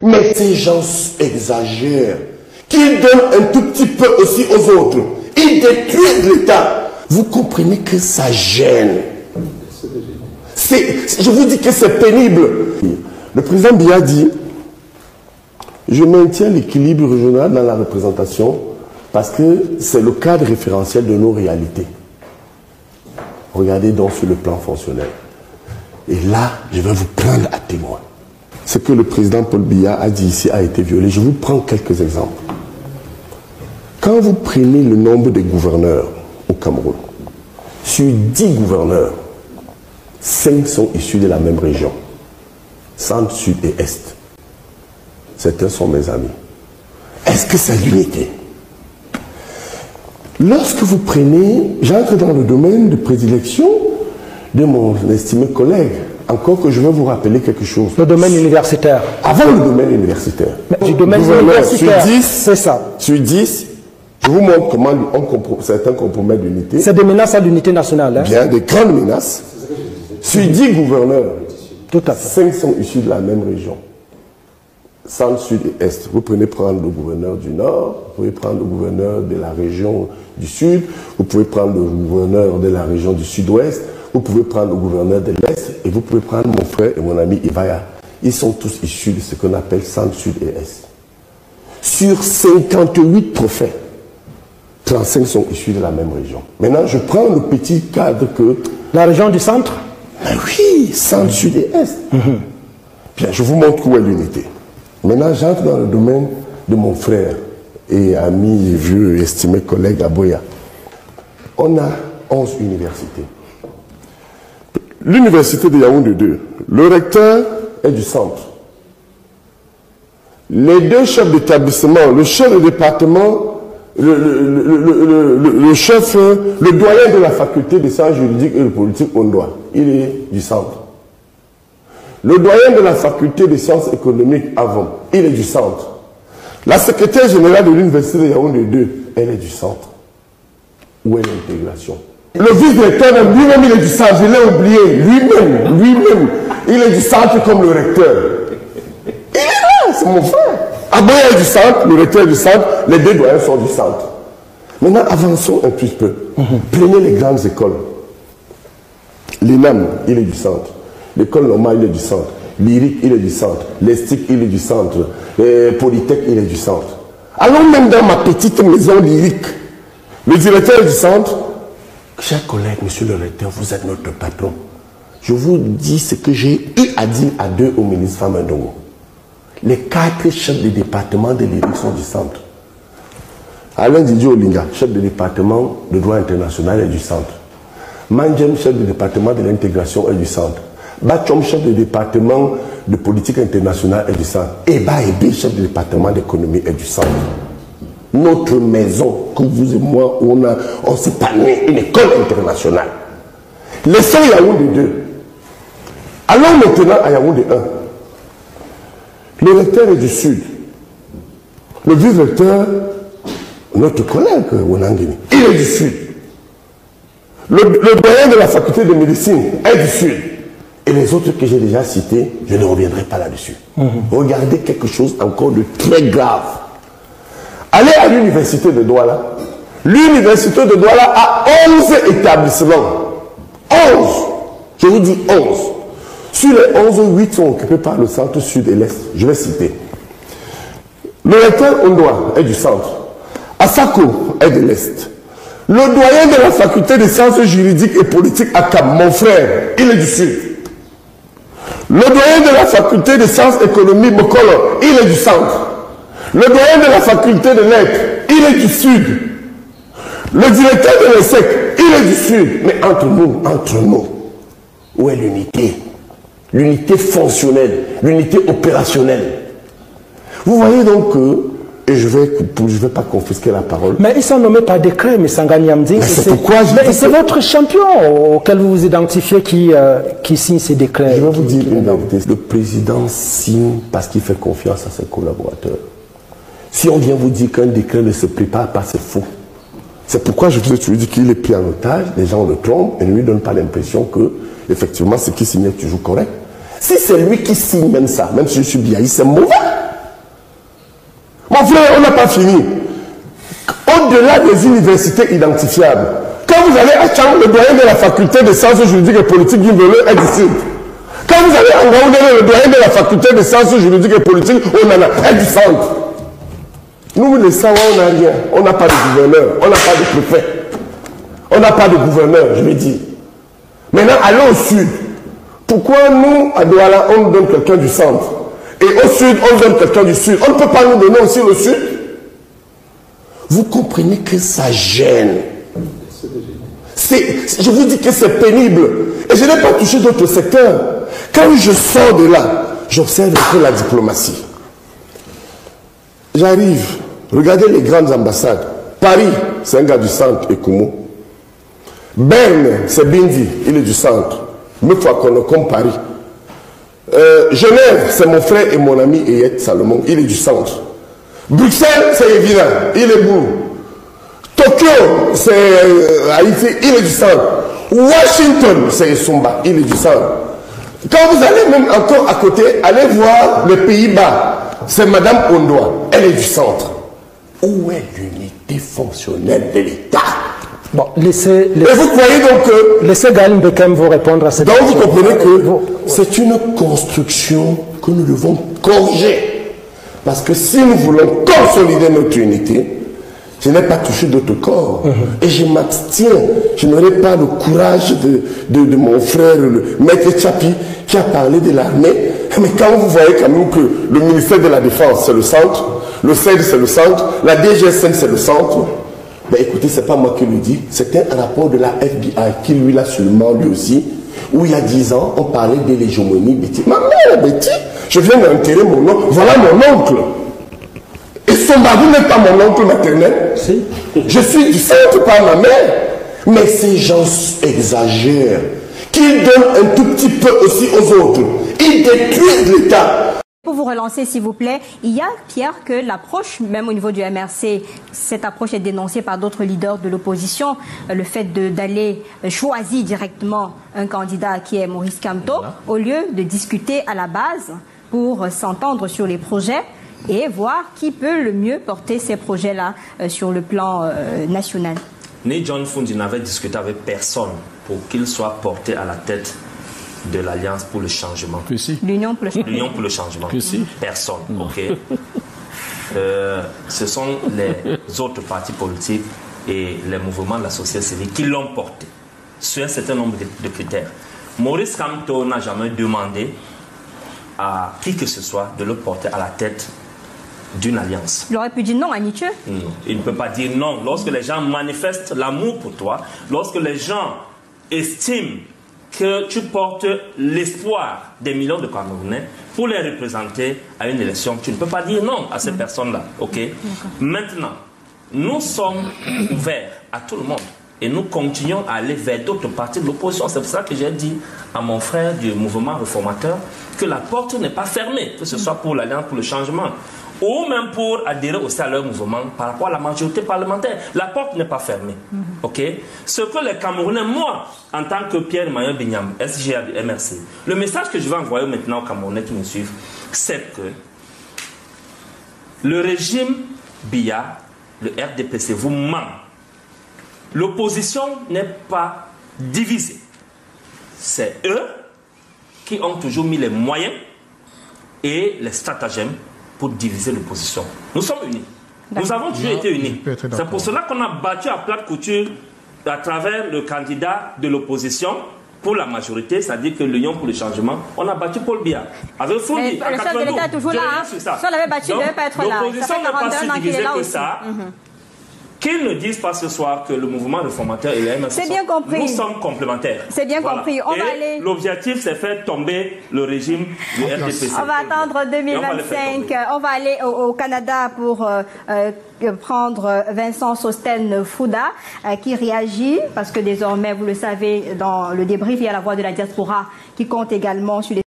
Mais ces gens exagèrent. Qu'ils donnent un tout petit peu aussi aux autres. Ils détruisent l'État. Vous comprenez que ça gêne. Je vous dis que c'est pénible. Le président Biya dit, je maintiens l'équilibre régional dans la représentation parce que c'est le cadre référentiel de nos réalités. Regardez donc sur le plan fonctionnel. Et là, je vais vous prendre à témoin. Ce que le président Paul Biya a dit ici a été violé. Je vous prends quelques exemples. Quand vous prenez le nombre de gouverneurs au Cameroun, sur 10 gouverneurs, 5 sont issus de la même région, centre, sud et est. Certains sont mes amis. Est-ce que c'est l'unité? Lorsque vous prenez, j'entre dans le domaine de prédilection de mon estimé collègue, encore que je vais vous rappeler quelque chose. Le domaine universitaire. Avant le domaine universitaire. Mais du domaine universitaire, sur 10, c'est ça. Sur 10, je vous montre comment certains compromettent l'unité. C'est des menaces à l'unité nationale. Hein? Bien, des grandes menaces. Sur 10 gouverneurs, tout à fait. 5 sont issus de la même région. Centre, sud et est. Vous pouvez prendre le gouverneur du nord, vous pouvez prendre le gouverneur de la région du sud, vous pouvez prendre le gouverneur de la région du sud-ouest, vous pouvez prendre le gouverneur de l'est, et vous pouvez prendre mon frère et mon ami Ivaya. Ils sont tous issus de ce qu'on appelle centre, sud et est. Sur 58 préfets, 35 sont issus de la même région. Maintenant, je prends le petit cadre que... La région du centre? Ben oui, centre, sud et est. Bien, je vous montre où est l'unité. Maintenant, j'entre dans le domaine de mon frère et ami, vieux, estimé collègue Aboya. On a 11 universités. L'université de Yaoundé 2, le recteur est du centre. Les deux chefs d'établissement, le chef de département, le chef, le doyen de la faculté des sciences juridiques et de politique Ondoa, il est du centre. Le doyen de la faculté des sciences économiques avant, il est du centre. La secrétaire générale de l'université de Yaoundé 2, elle est du centre. Où est l'intégration? Le vice-recteur lui-même, il est du centre, je l'ai oublié. Lui-même, il est du centre comme le recteur. Il est là, c'est mon frère. Aboya est du centre, le recteur est du centre, les deux doyens sont du centre. Maintenant, avançons un petit peu. Prenez les grandes écoles. L'INAM, il est du centre. L'école normale, il est du centre. Lyrique, il est du centre. L'Estique, il est du centre. Polytech, il est du centre. Allons même dans ma petite maison lyrique. Le directeur est du centre. Chers collègues, monsieur le recteur, vous êtes notre patron. Je vous dis ce que j'ai eu à dire à deux au ministre Famandongo. Les 4 chefs de département de lyrique sont du centre. Alain Didier Olinga, chef de département de droit international, est du centre. Mandjem, chef de département de l'intégration, est du centre. Bachom, chef de département de politique internationale, est du centre. Eba Ebe, chef de département d'économie, est du centre. Notre maison, que vous et moi, on s'est parlé, une école internationale. Laissons Yaoundé 2. Allons maintenant à Yaoundé 1. Le recteur est du sud. Le vice-recteur, notre collègue Wonangini, il est du sud. Le doyen de la faculté de médecine est du sud. Et les autres que j'ai déjà cités, je ne reviendrai pas là-dessus. Regardez quelque chose encore de très grave. Allez à l'université de Douala. L'université de Douala a 11 établissements. 11. Je vous dis 11. Sur les 11, 8 sont occupés par le centre sud et l'est. Je vais citer. Le recteur Ondoa est du centre. Asako est de l'est. Le doyen de la faculté des sciences juridiques et politiques Akam, mon frère, il est du sud. Le doyen de la faculté des sciences économiques Mokolo, il est du centre. Le doyen de la faculté de lettres, il est du sud. Le directeur de l'ESSEC, il est du sud. Mais entre nous, où est l'unité? L'unité fonctionnelle, l'unité opérationnelle. Vous voyez donc que, et je vais pas confisquer la parole. Mais ils sont nommés par décret, M. Sanganyamdi. C'est pourquoi c'est votre champion auquel vous vous identifiez qui signe ces décrets. Je vais vous dire une vérité. Le président signe parce qu'il fait confiance à ses collaborateurs. Si on vient vous dire qu'un décret ne se prépare pas, c'est faux. C'est pourquoi je vous ai toujours dit qu'il est pris en otage, les gens le trompent et ne lui donnent pas l'impression que, effectivement, ce qu'il signe est toujours correct. Si c'est lui qui signe même ça, même si je suis biaï, c'est mauvais. Mon frère, on n'a pas fini. Au-delà des universités identifiables, quand vous allez à Chang, le doyen de la faculté de sciences juridiques et politiques du Vélo est d'ici. Quand vous allez à Ngaoundéré, le doyen de la faculté de sciences juridiques et politiques au Nana est du centre. Nous, les Sawa, on n'a rien. On n'a pas de gouverneur, on n'a pas de préfet. On n'a pas de gouverneur, je vais dire. Maintenant, allons au sud. Pourquoi nous, à Douala, on donne quelqu'un du centre? Et au sud, on donne quelqu'un du sud. On ne peut pas nous donner aussi le sud? Vous comprenez que ça gêne. Je vous dis que c'est pénible. Et je n'ai pas touché d'autres secteurs. Quand je sors de là, j'observe un peu la diplomatie. J'arrive, regardez les grandes ambassades. Paris, c'est un gars du centre, Ekoumo. Berne, c'est Bindi, il est du centre. Mais fois qu'on est comme Paris. Genève, c'est mon frère et mon ami Eyet Salomon, il est du centre. Bruxelles, c'est évident, il est bourg. Tokyo, c'est Haïti, il est du centre. Washington, c'est Sumba, il est du centre. Quand vous allez même encore à côté, allez voir les Pays-Bas, c'est Madame Ondoa, elle est du centre. Où est l'unité fonctionnelle de l'État? Bon, laissez et vous croyez donc que... Laissez Gaël Mbekam vous répondre à cette question. Donc vous comprenez que c'est une construction que nous devons corriger. Parce que si nous voulons consolider notre unité, je n'ai pas touché d'autres corps. Et je m'abstiens. Je n'aurai pas le courage de mon frère, le maître Tchapi, qui a parlé de l'armée. Mais quand vous voyez quand même que le ministère de la Défense, c'est le centre, le CED, c'est le centre, la DGSN, c'est le centre, ben écoutez, c'est pas moi qui le dis, c'était un rapport de la FBI qui lui l'a seulement lui aussi, où il y a 10 ans, on parlait de l'hégémonie Betty. Ma mère, Betty, je viens d'enterrer mon oncle, voilà mon oncle. Et son mari n'est pas mon oncle maternel. Si. Je suis du centre par ma mère. Mais ces gens exagèrent, qu'ils donnent un tout petit peu aussi aux autres. Ils détruisent l'État. Pour vous relancer, s'il vous plaît, il y a, Pierre, que l'approche, même au niveau du MRC, cette approche est dénoncée par d'autres leaders de l'opposition, le fait d'aller choisir directement un candidat qui est Maurice Kamto, au lieu de discuter à la base pour s'entendre sur les projets et voir qui peut le mieux porter ces projets-là sur le plan national. Ni John Fundi n'avait discuté avec personne pour qu'il soit porté à la tête de l'Alliance pour le changement. L'Union pour le changement. L'Union pour le changement. Personne. Ok. Ce sont les autres partis politiques et les mouvements de la société civile qui l'ont porté sur un certain nombre de critères. Maurice Kamto n'a jamais demandé à qui que ce soit de le porter à la tête d'une alliance. Il aurait pu dire non à Nietzsche. Non, il ne peut pas dire non. Lorsque les gens manifestent l'amour pour toi, lorsque les gens estiment que tu portes l'espoir des millions de Camerounais pour les représenter à une élection, tu ne peux pas dire non à ces personnes-là. Ok. Maintenant, nous sommes ouverts à tout le monde et nous continuons à aller vers d'autres partis de l'opposition. C'est pour ça que j'ai dit à mon frère du mouvement réformateur que la porte n'est pas fermée, que ce soit pour l'Alliance pour le changement ou même pour adhérer aussi à leur mouvement par rapport à la majorité parlementaire. La porte n'est pas fermée. Ok. Ce que les Camerounais, moi, en tant que Pierre Mayen Binyam, SGA du MRC, le message que je vais envoyer maintenant aux Camerounais qui me suivent, c'est que le régime Biya, le RDPC, vous ment. L'opposition n'est pas divisée. C'est eux qui ont toujours mis les moyens et les stratagèmes pour diviser l'opposition. Nous sommes unis. Nous avons toujours été unis. C'est pour cela qu'on a battu à plate couture à travers le candidat de l'opposition pour la majorité, c'est-à-dire que l'Union pour le changement, on a battu Paul Biya. Avec Fundi, le chef de l'État est toujours là. Si on l'avait battu, il ne devait pas être là. L'opposition n'est pas si divisée que ça. Qu'ils ne disent pas ce soir que le mouvement réformateur et les MRC, nous sommes complémentaires. C'est bien compris. On va aller... L'objectif, c'est faire tomber le régime du RDPC. On va attendre 2025. On va aller au Canada pour prendre Vincent Sosten Fouda qui réagit parce que désormais, vous le savez, dans le débrief, il y a la voix de la diaspora qui compte également sur les